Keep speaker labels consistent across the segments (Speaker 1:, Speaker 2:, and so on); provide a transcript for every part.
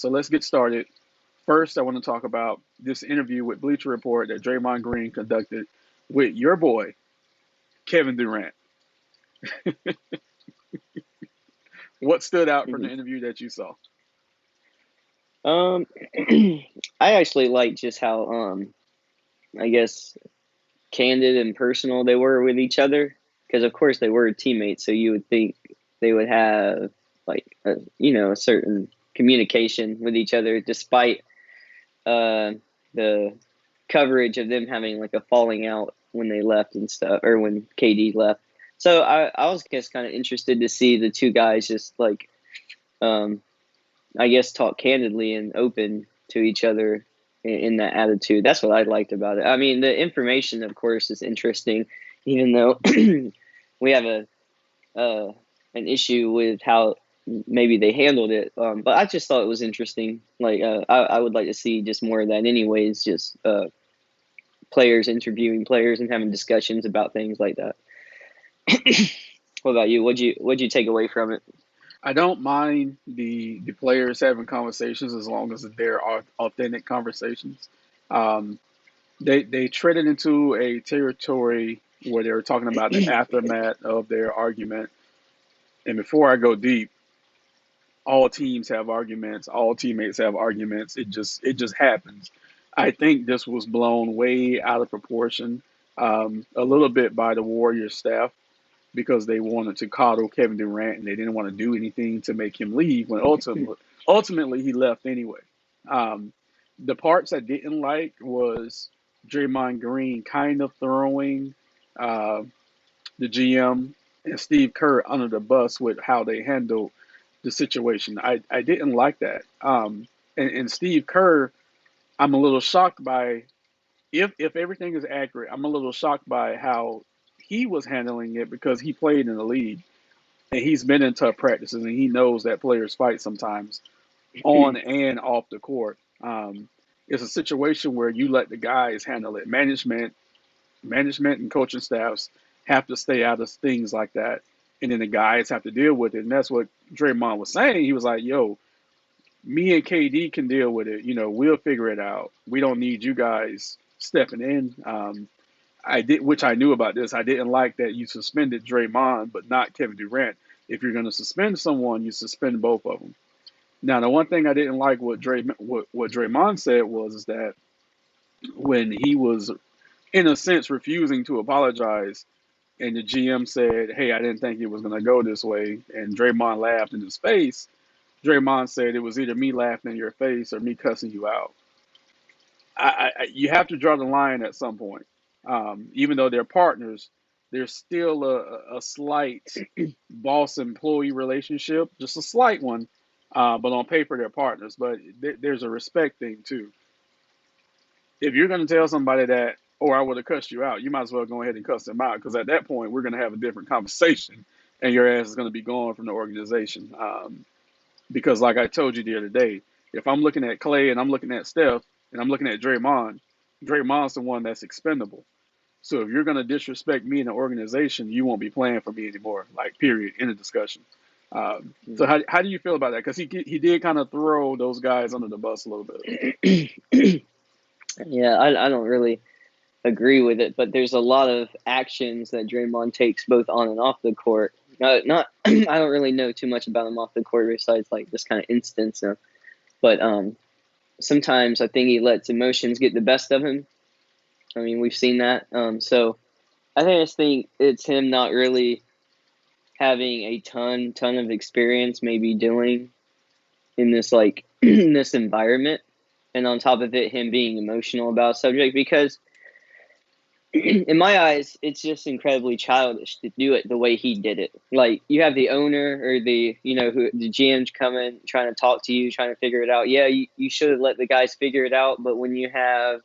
Speaker 1: So let's get started. First, I want to talk about this interview with Bleacher Report that Draymond Green conducted with your boy, Kevin Durant. What stood out from the
Speaker 2: Mhm.
Speaker 1: interview that you saw?
Speaker 2: Um, I actually like just how I guess candid and personal they were with each other because of course they were teammates, so you would think they would have like a certain communication with each other despite uh the coverage of them having like a falling out when they left and stuff or when KD left. So I was just kind of interested to see the two guys just like um I guess talk candidly and open to each other in that attitude. That's what I liked about it. I mean, the information, of course, is interesting, even though we have a an issue with how maybe they handled it. But I just thought it was interesting. Like, I would like to see just more of that, anyways. Just players interviewing players and having discussions about things like that. What about you? What'd you take away from it?
Speaker 1: I don't mind the players having conversations as long as they're authentic conversations. Um, they treaded into a territory where they were talking about the aftermath of their argument. And before I go deep, all teams have arguments, all teammates have arguments. It just happens. I think this was blown way out of proportion, a little bit by the Warriors staff because they wanted to coddle Kevin Durant and they didn't want to do anything to make him leave. When ultimately he left anyway. Um, the parts I didn't like was Draymond Green kind of throwing uh, the GM and Steve Kerr under the bus with how they handled the situation. I didn't like that. And Steve Kerr, I'm a little shocked by if everything is accurate. I'm a little shocked by how he was handling it because he played in the league and he's been in tough practices and he knows that players fight sometimes on and off the court. It's a situation where you let the guys handle it. Management and coaching staffs have to stay out of things like that, and then the guys have to deal with it. And that's what Draymond was saying. He was like, "Yo, me and KD can deal with it. We'll figure it out. We don't need you guys stepping in." I did, which I knew about this. I didn't like that you suspended Draymond, but not Kevin Durant. If you're going to suspend someone, you suspend both of them. Now, the one thing I didn't like what Draymond said was is that when he was in a sense refusing to apologize, and the GM said, "Hey, I didn't think it was going to go this way," and Draymond laughed in his face. Draymond said it was either me laughing in your face or me cussing you out. You have to draw the line at some point. Even though they're partners, there's still a slight boss employee relationship, just a slight one. But on paper, they're partners. But there's a respect thing too. If you're going to tell somebody that, or I would have cussed you out, you might as well go ahead and cuss them out because at that point, we're going to have a different conversation and your ass is going to be gone from the organization. Because, like I told you the other day, if I'm looking at Clay and I'm looking at Steph and I'm looking at Draymond, Draymond's the one that's expendable. So if you're going to disrespect me in the organization, you won't be playing for me anymore. Like, period, in the discussion. So how do you feel about that? Because he did kind of throw those guys under the bus a little bit.
Speaker 2: Yeah, I don't really agree with it, but there's a lot of actions that Draymond takes both on and off the court. Not I don't really know too much about him off the court besides like this kind of instance, but sometimes I think he lets emotions get the best of him. I mean, we've seen that. So I just think it's him not really having a ton of experience, maybe doing in this like in this environment, and on top of it, him being emotional about a subject because in my eyes, it's just incredibly childish to do it the way he did it. Like you have the owner or the GM's coming trying to talk to you, trying to figure it out. Yeah, you should have let the guys figure it out. But when you have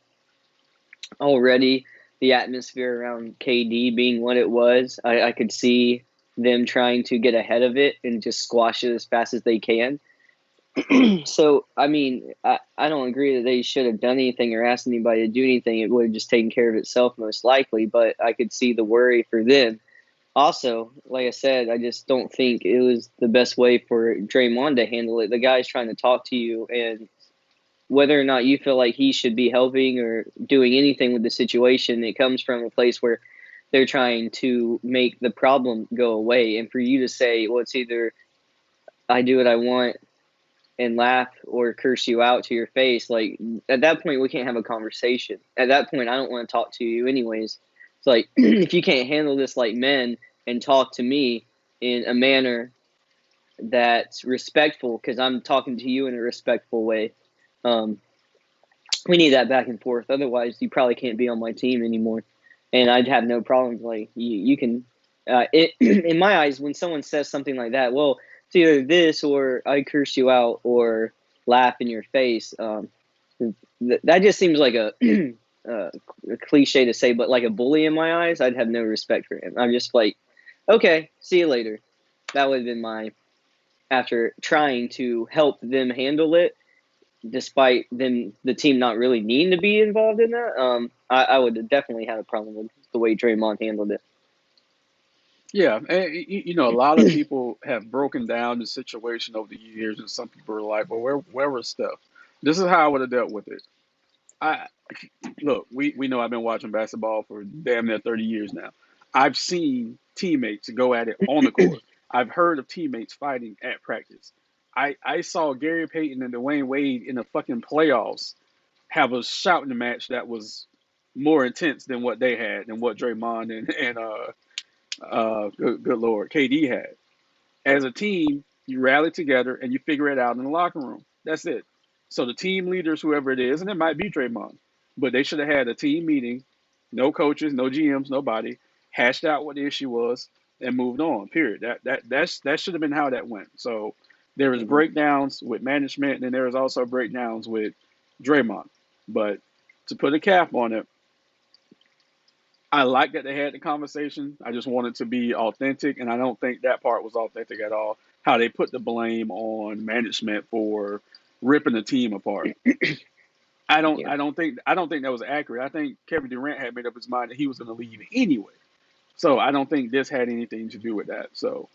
Speaker 2: already the atmosphere around KD being what it was, I could see them trying to get ahead of it and just squash it as fast as they can. So, I mean, I don't agree that they should have done anything or asked anybody to do anything. It would have just taken care of itself most likely. But I could see the worry for them Also, like I said, I just don't think it was the best way for Draymond to handle it. The guy's trying to talk to you, and whether or not you feel like he should be helping or doing anything with the situation, it comes from a place where they're trying to make the problem go away. And for you to say, well, it's either I do what I want and laugh or curse you out to your face, like at that point, we can't have a conversation. At that point, I don't want to talk to you anyways. It's like, if you can't handle this like men and talk to me in a manner that's respectful, because I'm talking to you in a respectful way. Um, we need that back and forth. Otherwise, you probably can't be on my team anymore. And I'd have no problem. Like you can, in my eyes, when someone says something like that, well, it's either this or I curse you out or laugh in your face. That just seems like a cliche to say, but like a bully in my eyes, I'd have no respect for him. I'm just like, okay, see you later. That would have been my after trying to help them handle it despite them the team not really needing to be involved in that. I would have definitely had a problem with the way Draymond handled it.
Speaker 1: Yeah, and a lot of people have broken down the situation over the years, and some people are like, "Well, where was Steph?" This is how I would have dealt with it. I Look, we know I've been watching basketball for damn near 30 years now. I've seen teammates go at it on the court. I've heard of teammates fighting at practice. I saw Gary Payton and Dwayne Wade in the fucking playoffs have a shouting match that was more intense than what they had and what Draymond and good Lord, KD had. As a team, you rally together and you figure it out in the locker room. That's it. So the team leaders, whoever it is, and it might be Draymond, but they should have had a team meeting, no coaches, no GMs, nobody, hashed out what the issue was and moved on. Period. That should have been how that went. So there was
Speaker 2: Mm-hmm.
Speaker 1: breakdowns with management, and there was also breakdowns with Draymond. But to put a cap on it, I like that they had the conversation. I just wanted to be authentic, and I don't think that part was authentic at all. How they put the blame on management for ripping the team apart.
Speaker 2: Yeah.
Speaker 1: I don't think that was accurate. I think Kevin Durant had made up his mind that he was going to leave anyway. So I don't think this had anything to do with that. So